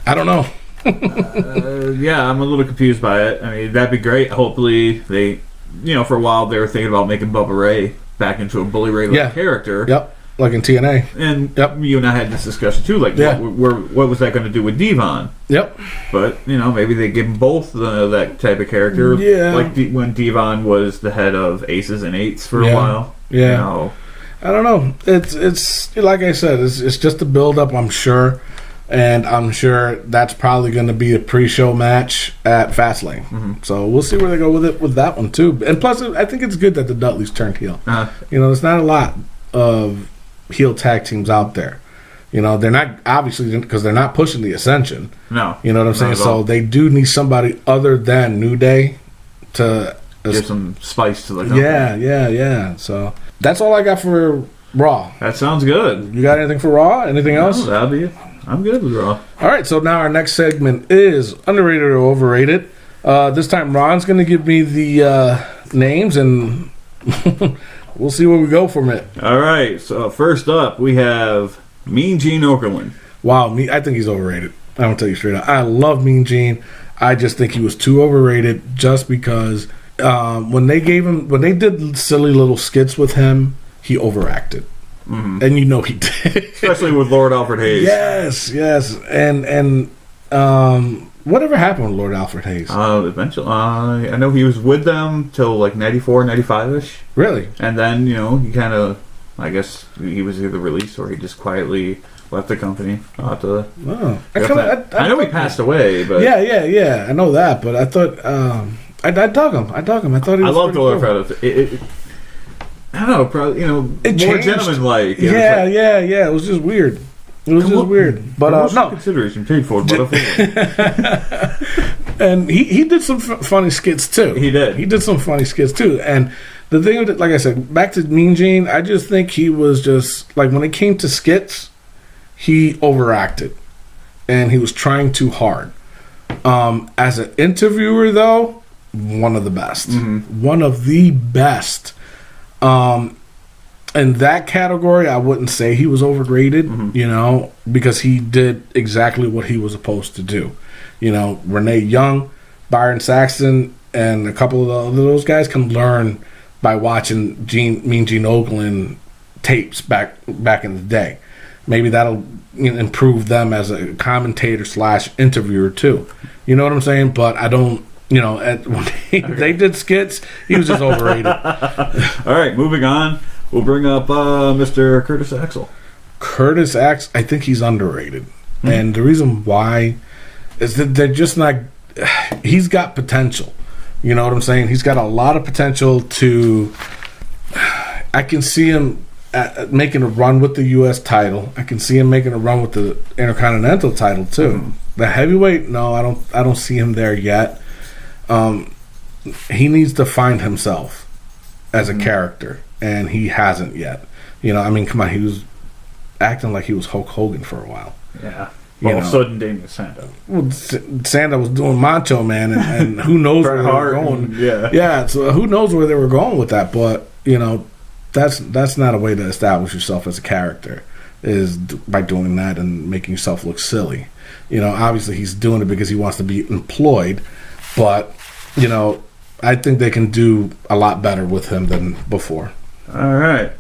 I don't know. Yeah, I'm a little confused by it. I mean, that'd be great. Hopefully they, for a while they were thinking about making Bubba Ray back into a Bully Ray-like character. Yep. Like in TNA. And you and I had this discussion too. Like, what was that going to do with Devon? Yep. But, maybe they give them both that type of character. Yeah. Like when Devon was the head of Aces and Eights for a while. Yeah. I don't know. It's like I said, it's just a build-up, I'm sure. And I'm sure that's probably going to be a pre-show match at Fastlane. Mm-hmm. So we'll see where they go with it with that one, too. And plus, I think it's good that the Dudleys turned heel. There's not a lot of heel tag teams out there. They're not, obviously, because they're not pushing the Ascension. No. You know what I'm saying? So they do need somebody other than New Day to give some spice to the company. Yeah. So that's all I got for Raw. That sounds good. You got anything for Raw? Anything else? No, that'll be it. I'm good with Raw. All right, so now our next segment is underrated or overrated. This time Ron's going to give me the names, and we'll see where we go from it. All right, so first up we have Mean Gene Okerlund. Wow, I think he's overrated. I'm going to tell you straight up. I love Mean Gene. I just think he was too overrated just because when they did silly little skits with him, he overacted. Mm-hmm. And he did. Especially with Lord Alfred Hayes. Yes. And whatever happened with Lord Alfred Hayes? Eventually. I know he was with them till like 94, 95-ish. Really? And then, he kind of, I guess he was either released or he just quietly left the company. I know he passed away, but... Yeah. I know that, but I thought... I'd dug him. I thought he was... I loved Lord Alfred Hayes. I don't know, probably, more gentleman-like. Yeah. It was just weird. But no consideration paid for it. And he did some funny skits too. He did. He did some funny skits too. And the thing with it, like I said, back to Mean Gene, I just think he was just like when it came to skits, he overacted, and he was trying too hard. As an interviewer, though, one of the best. Mm-hmm. One of the best. In that category, I wouldn't say he was overrated, mm-hmm. Because he did exactly what he was supposed to do. Renee Young, Byron Saxton, and a couple of those guys can learn by watching Mean Gene Okerlund tapes back in the day. Maybe that'll improve them as a commentator / interviewer too. You know what I'm saying? But I don't. When they did skits, he was just overrated. All right, moving on. We'll bring up Mr. Curtis Axel. Curtis Axel, I think he's underrated. Mm-hmm. And the reason why is that they're just not... He's got potential. You know what I'm saying? He's got a lot of potential to... I can see him making a run with the U.S. title. I can see him making a run with the Intercontinental title, too. Mm-hmm. The heavyweight, no, I don't see him there yet. He needs to find himself as a character, and he hasn't yet. Come on, he was acting like he was Hulk Hogan for a while. Yeah. Well, so did Daniel Sandow. Well, Sandow was doing Macho Man, and who knows where they were going. Yeah, so who knows where they were going with that, but, that's not a way to establish yourself as a character. by doing that and making yourself look silly. Obviously he's doing it because he wants to be employed, but I think they can do a lot better with him than before. All right.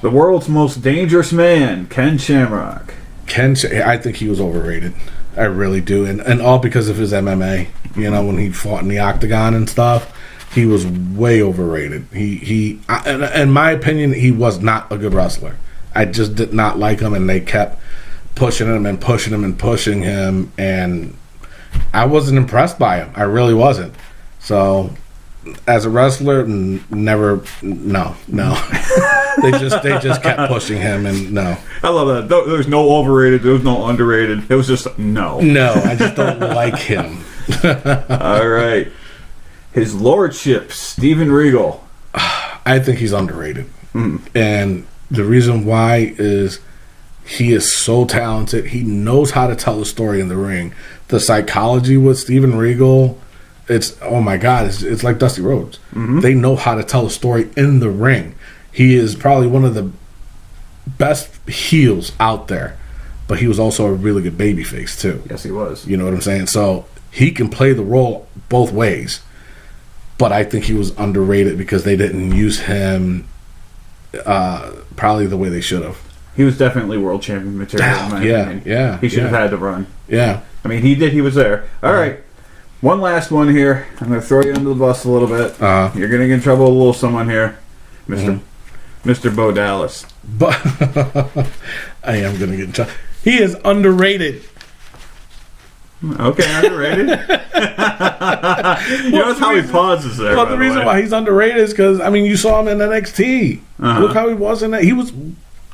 The world's most dangerous man, Ken Shamrock. I think he was overrated. I really do, and all because of his MMA. When he fought in the octagon and stuff, he was way overrated. In my opinion, he was not a good wrestler. I just did not like him, and they kept pushing him and pushing him and pushing him, and I wasn't impressed by him. I really wasn't. So, as a wrestler, never, no. they just kept pushing him, and no. I love that. There's no overrated. There's no underrated. It was just no. No, I just don't like him. All right. His Lordship, Steven Regal. I think he's underrated. And the reason why is he is so talented. He knows how to tell a story in the ring. The psychology with Steven Regal, it's, oh my God, it's like Dusty Rhodes. They know how to tell a story in the ring. He is probably one of the best heels out there, but he was also a really good babyface too. Yes, he was. You know what I'm saying? So he can play the role both ways, but I think he was underrated because they didn't use him probably the way they should have. He was definitely world champion material in my opinion. Yeah. He should have had to run. Yeah. I mean, he did. He was there. All right. One last one here. I'm going to throw you under the bus a little bit. You're going to get in trouble with a little someone here. Mr. Bo Dallas. But I am going to get in trouble. He is underrated. Okay, underrated. Notice how he pauses there. Well, the reason why he's underrated is because, you saw him in NXT. Look how he was in that. He was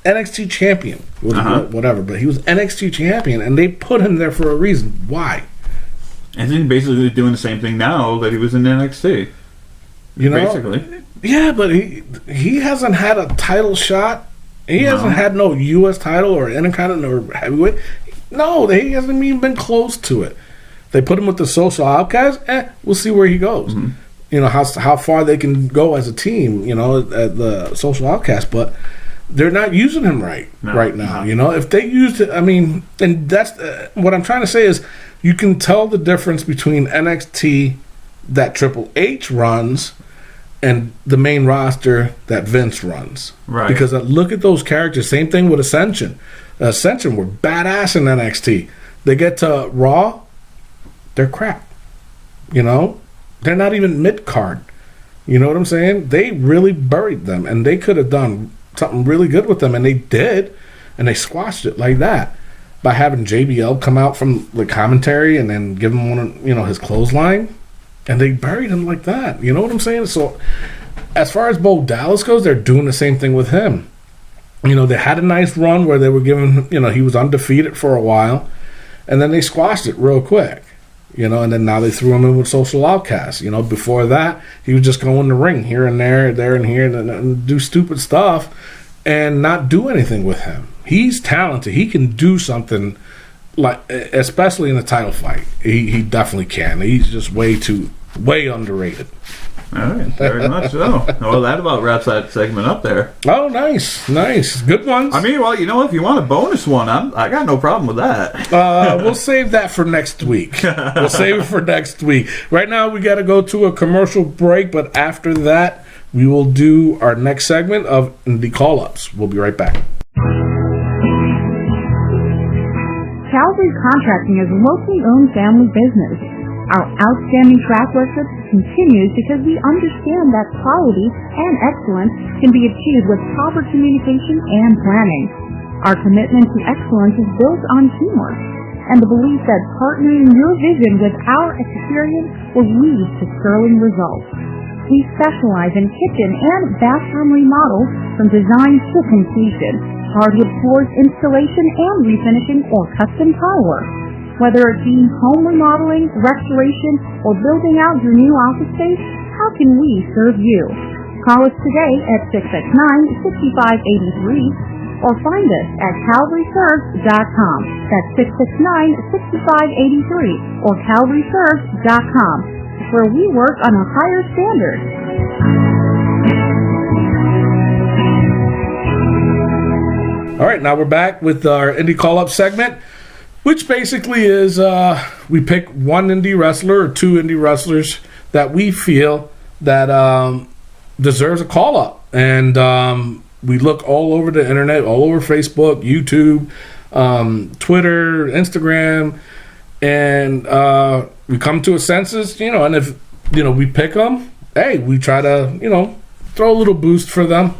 NXT champion. Whatever, but he was NXT champion, and they put him there for a reason. Why? And then basically doing the same thing now that he was in NXT. Basically. Yeah, but he hasn't had a title shot. He hasn't had no U.S. title or Intercontinental or heavyweight. No, he hasn't even been close to it. They put him with the Social Outcasts. We'll see where he goes. How far they can go as a team. At the Social Outcasts, but they're not using him right now. If they used it, and that's what I'm trying to say is you can tell the difference between NXT that Triple H runs and the main roster that Vince runs. Right. Because look at those characters. Same thing with Ascension. Ascension were badass in NXT. They get to Raw, they're crap. They're not even mid-card. You know what I'm saying? They really buried them, and they could have done something really good with them, and they did, and they squashed it like that by having JBL come out from the commentary and then give him one of, his clothesline, and they buried him like that. You know what I'm saying? So as far as Bo Dallas goes, they're doing the same thing with him. They had a nice run where they were giving, he was undefeated for a while, and then they squashed it real quick, and then now they threw him in with Social Outcasts. Before that, he was just going in the ring here and there and here, and do stupid stuff and not do anything with him. He's talented. He can do something, like especially in a title fight. He definitely can. He's just way underrated. All right, very much so. Well, that about wraps that segment up there. Oh, nice. Good ones. If you want a bonus one, I got no problem with that. We'll save that for next week. Right now, we got to go to a commercial break, but after that, we will do our next segment of the call-ups. We'll be right back. Calvary Contracting is a locally owned family business. Our outstanding track record continues because we understand that quality and excellence can be achieved with proper communication and planning. Our commitment to excellence is built on teamwork and the belief that partnering your vision with our experience will lead to sterling results. We specialize in kitchen and bathroom remodels from design to completion, hardwood floors installation and refinishing, or custom tile work. Whether it be home remodeling, restoration, or building out your new office space, how can we serve you? Call us today at 669-6583 or find us at calvaryserves.com. That's 669-6583 or calvaryserves.com, where we work on a higher standard. All right, now we're back with our indie call-up segment, which basically is we pick one indie wrestler or two indie wrestlers that we feel that deserves a call-up. And we look all over the internet, all over Facebook, YouTube, Twitter, Instagram, and we come to a census, and if, we pick them, hey, we try to, throw a little boost for them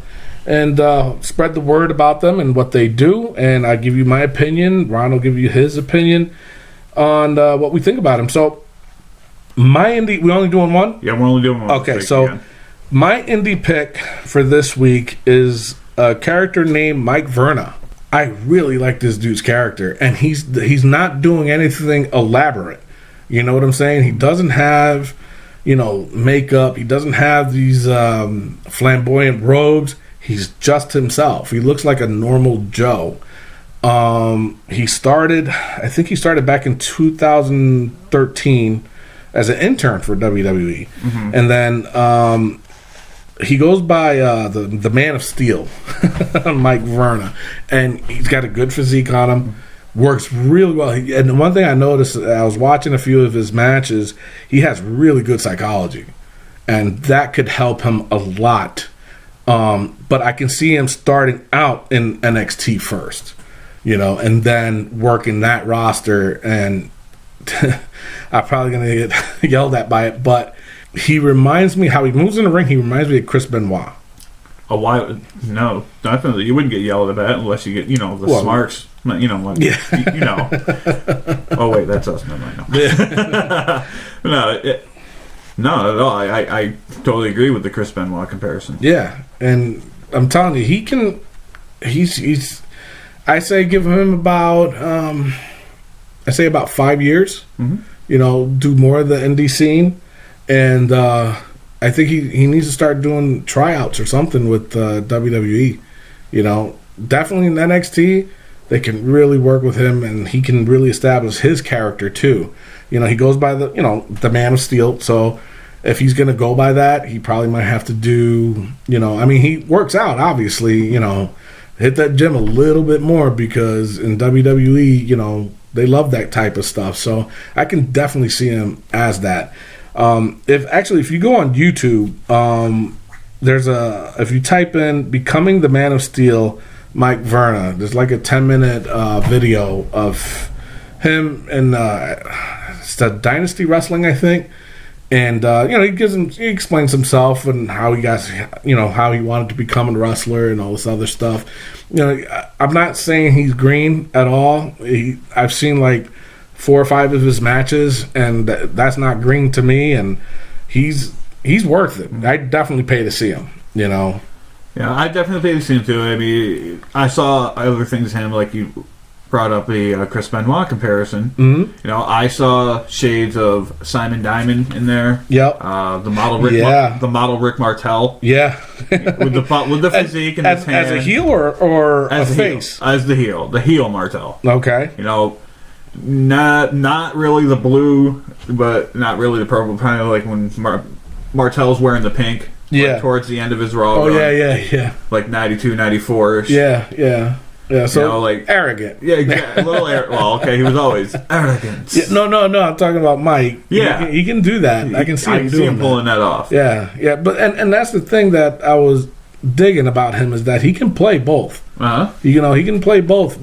and spread the word about them and what they do. And I give you my opinion. Ron will give you his opinion on what we think about him. So my indie, we only doing one? Yeah, we're only doing one. Okay, so my indie pick for this week is a character named Mike Verna. I really like this dude's character, and he's not doing anything elaborate. You know what I'm saying? He doesn't have, makeup. He doesn't have these flamboyant robes. He's just himself. He looks like a normal Joe. I think he started back in 2013 as an intern for WWE. Mm-hmm. And then he goes by the Man of Steel, Mike Verna. And he's got a good physique on him. Works really well. And the one thing I noticed, I was watching a few of his matches, he has really good psychology. And that could help him a lot. But I can see him starting out in NXT first, and then working that roster. And I'm probably going to get yelled at by it, but he reminds me, how he moves in the ring, he reminds me of Chris Benoit. No, definitely. You wouldn't get yelled at that unless you get, the smarts. Yeah. Oh, wait, that's us. No, not at all. I totally agree with the Chris Benoit comparison. Yeah, and I'm telling you, he's I say give him about about 5 years. Mm-hmm. Do more of the indie scene, and I think he needs to start doing tryouts or something with WWE. Definitely in NXT, they can really work with him, and he can really establish his character too. He goes by the Man of Steel. So if he's going to go by that, he probably might have to do, he works out, obviously, hit that gym a little bit more, because in WWE, they love that type of stuff. So I can definitely see him as that. If you go on YouTube, if you type in "Becoming the Man of Steel," Mike Verna, there's like a 10-minute video of him and it's the Dynasty Wrestling, I think. And he explains himself and how he got, how he wanted to become a wrestler and all this other stuff. I'm not saying he's green at all. I've seen like 4 or 5 of his matches, and that's not green to me. And he's worth it. I definitely pay to see him. Yeah, I definitely pay to see him too. I mean, I saw other things him, like you brought up the Chris Benoit comparison. Mm-hmm. I saw shades of Simon Diamond in there. Yep. The model Rick Martel. Yeah. with the physique and his hand. As a heel or as a face? As the heel Martel. Okay. Not really the blue, but not really the purple. Kind of like when Martel's wearing the pink. Yeah. Like towards the end of his Raw. Oh, run, yeah. Like 92, 94-ish. Yeah. So like arrogant. Yeah, exactly. A little arrogant. Well, okay, he was always arrogant. Yeah, no. I'm talking about Mike. Yeah, he can do that. I can see him pulling that off. Yeah. But and that's the thing that I was digging about him, is that he can play both. He can play both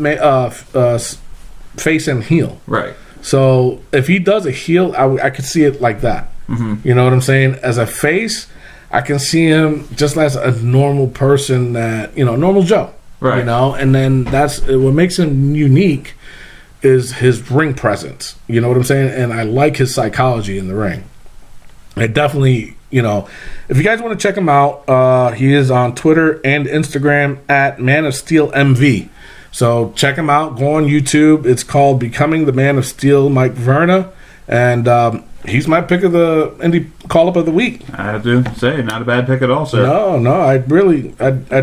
face and heel. Right. So if he does a heel, I could see it like that. Mm-hmm. You know what I'm saying? As a face, I can see him just as a normal person, that normal Joe. Right. And then that's what makes him unique, is his ring presence. You know what I'm saying? And I like his psychology in the ring. I definitely, if you guys want to check him out, he is on Twitter and Instagram at Man of Steel MV. So check him out. Go on YouTube. It's called Becoming the Man of Steel, Mike Verna. And he's my pick of the indie call-up of the week. I have to say, not a bad pick at all, sir. No, I'd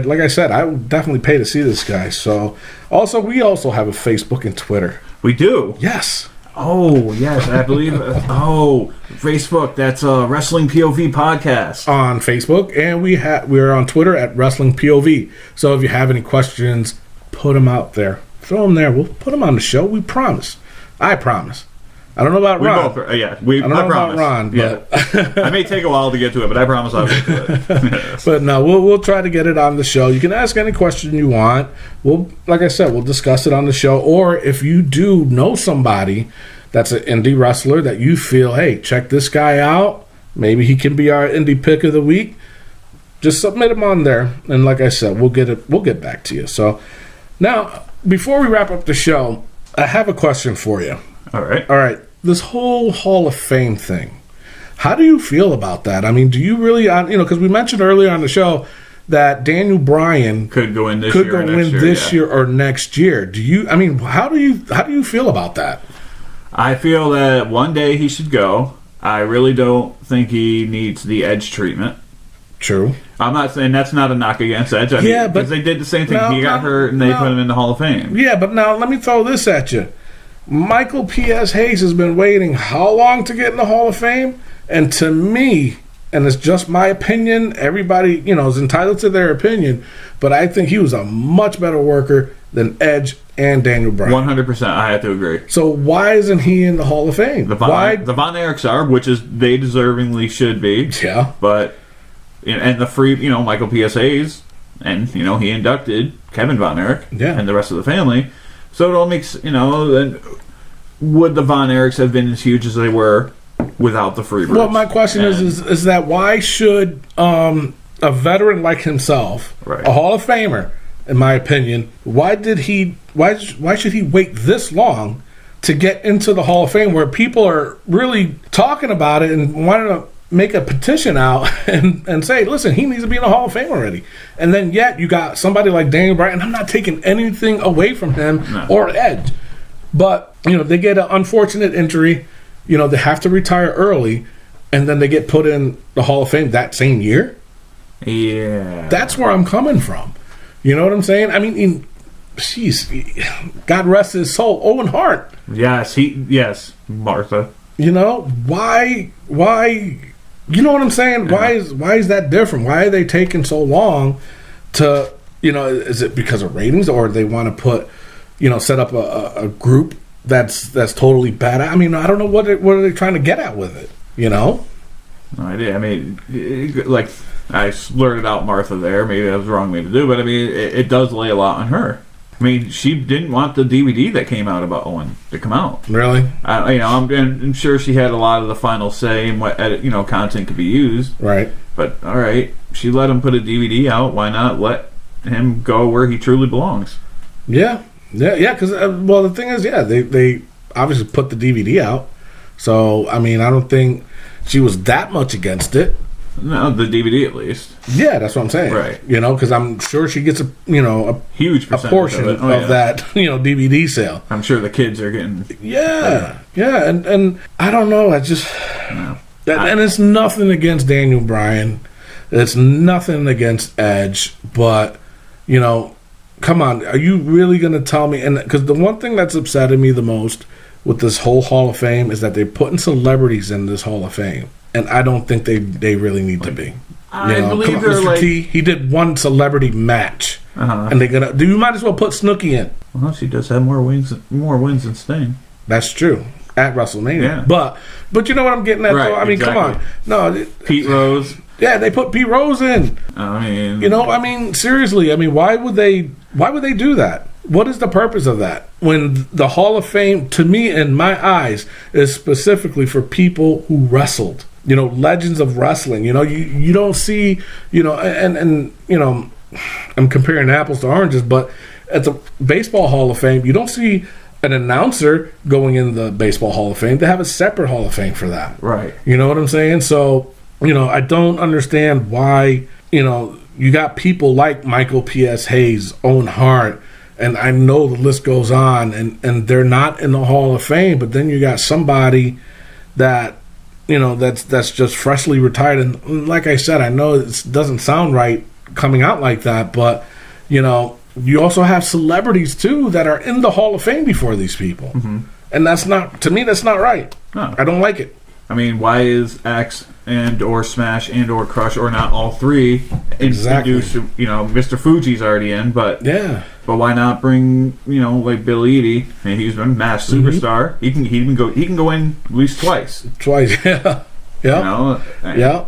like I said, I would definitely pay to see this guy. So, we also have a Facebook and Twitter. We do? Yes. Oh, yes, I believe. Facebook. That's Wrestling POV Podcast on Facebook, and we're on Twitter at Wrestling POV. So if you have any questions put him out there. Throw him there. We'll put him on the show. We promise. I promise. I don't know about Ron. I don't know about Ron, but I may take a while to get to it, but I promise I'll get to it. Yes. But no, we'll try to get it on the show. You can ask any question you want. Like I said, we'll discuss it on the show. Or if you do know somebody that's an indie wrestler that you feel, hey, check this guy out. Maybe he can be our indie pick of the week. Just submit him on there, and like I said, we'll get back to you. So now, before we wrap up the show, I have a question for you. All right. This whole Hall of Fame thing, how do you feel about that? I mean, do you really, because we mentioned earlier on the show that Daniel Bryan could go in this year or next year. Do you? I mean, how do you feel about that? I feel that one day he should go. I really don't think he needs the Edge treatment. True. I'm not saying that's not a knock against Edge. Because they did the same thing. He got hurt and they put him in the Hall of Fame. Yeah, but now let me throw this at you. Michael P.S. Hayes has been waiting how long to get in the Hall of Fame? And to me, and it's just my opinion, everybody, is entitled to their opinion, but I think he was a much better worker than Edge and Daniel Bryan. 100%, I have to agree. So why isn't he in the Hall of Fame? The Von Erichs are, which is they deservingly should be. Yeah. But, and the free, Michael P.S. Hayes, and, he inducted Kevin Von Erich and the rest of the family. So it all makes, then would the Von Erichs have been as huge as they were without the Freebirds? Well, my question is that why should a veteran like himself, a Hall of Famer, in my opinion, why should he wait this long to get into the Hall of Fame where people are really talking about it and wanting to make a petition out and say, listen, he needs to be in the Hall of Fame already. And then yet you got somebody like Daniel Bryan, and I'm not taking anything away from him or Edge. But, they get an unfortunate injury, they have to retire early, and then they get put in the Hall of Fame that same year. Yeah. That's where I'm coming from. You know what I'm saying? I mean, God rest his soul, Owen Hart. Yes, Martha. Why you know what I'm saying? Yeah. Why is that different? Why are they taking so long to, is it because of ratings, or they want to put, set up a group that's totally bad? I mean, I don't know what are they trying to get at with it, No idea. I mean, like I blurted out Martha there. Maybe that was the wrong way to do, but I mean, it does lay a lot on her. I mean, she didn't want the DVD that came out about Owen to come out. Really? I'm sure she had a lot of the final say in what content could be used. Right. But all right, she let him put a DVD out. Why not let him go where he truly belongs? Yeah. Because the thing is, they obviously put the DVD out. So I mean, I don't think she was that much against it. No, the DVD at least. Yeah, that's what I'm saying. Right. Because I'm sure she gets a huge portion of that DVD sale. I'm sure the kids are getting. Yeah, and I don't know. I just and it's nothing against Daniel Bryan. It's nothing against Edge, but come on, are you really going to tell me? And because the one thing that's upsetting me the most with this whole Hall of Fame is that they're putting celebrities in this Hall of Fame. And I don't think they really need to be. I believe they're Mr. T, he did one celebrity match, and you might as well put Snooki in. Well, she does have more wins than Sting. That's true at WrestleMania. Yeah. But you know what I'm getting at? Right, though? I mean, exactly. come on, no, Pete Rose. Yeah, they put Pete Rose in. I mean, seriously. I mean, why would they do that? What is the purpose of that? When the Hall of Fame, to me, in my eyes, is specifically for people who wrestled. Legends of wrestling. You don't see, and I'm comparing apples to oranges, but at the Baseball Hall of Fame, you don't see an announcer going in the Baseball Hall of Fame. They have a separate Hall of Fame for that. Right. You know what I'm saying? So, I don't understand why, you got people like Michael P.S. Hayes, Owen Hart, and I know the list goes on, and they're not in the Hall of Fame, but then you got somebody that, that's just freshly retired. And like I said, I know it doesn't sound right coming out like that, but, you also have celebrities, too, that are in the Hall of Fame before these people. Mm-hmm. And that's not right. No. I don't like it. I mean, why is Axe and or Smash and or Crush or not all three introduced? Mr. Fuji's already in, but But why not bring, like Bill Eadie? And he's been a mass superstar. He can go in at least twice. Yeah. Yeah. Yeah.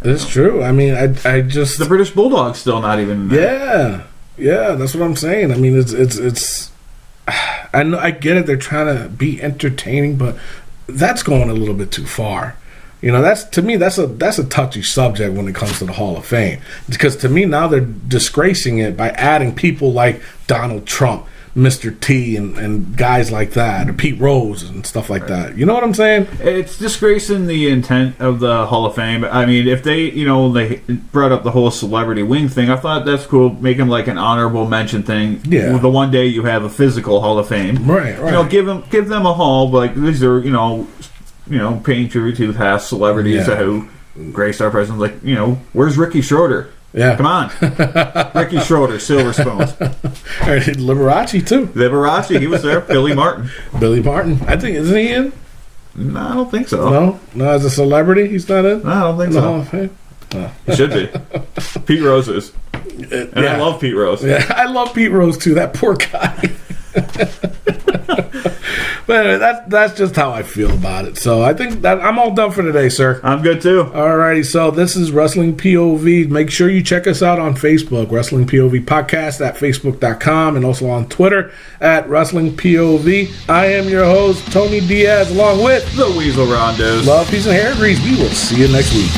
It's true. I mean, I just the British Bulldog's still not even there. Yeah, that's what I'm saying. I mean, it's. I know, I get it. They're trying to be entertaining, but that's going a little bit too far. That's to me. That's a touchy subject when it comes to the Hall of Fame, because to me now they're disgracing it by adding people like Donald Trump, Mr. T, and guys like that, or Pete Rose and stuff like that. You know what I'm saying? It's disgracing the intent of the Hall of Fame. I mean, if they, they brought up the whole celebrity wing thing, I thought that's cool. Make them like an honorable mention thing. Yeah. The one day you have a physical Hall of Fame. Right. Give them a hall. Like these are, paying tribute to the past celebrities who graced our president. Like, where's Ricky Schroeder? Yeah. Come on. Ricky Schroeder, Silver Spoons. Liberace, too. Liberace, he was there. Billy Martin. I think, isn't he in? No, I don't think so. No, as a celebrity, he's not in? No, I don't think so. Hall of Fame? No. He should be. Pete Rose is. And I love Pete Rose. Yeah, I love Pete Rose, too. That poor guy. But anyway, that's just how I feel about it. So I think that I'm all done for today, sir. I'm good too. Alrighty, so this is Wrestling POV. Make sure you check us out on Facebook, Wrestling POV Podcast at Facebook.com, and also on Twitter at Wrestling POV. I am your host, Tony Diaz, along with the Weasel Rondos. Love, Peace, and Hair Grease. We will see you next week.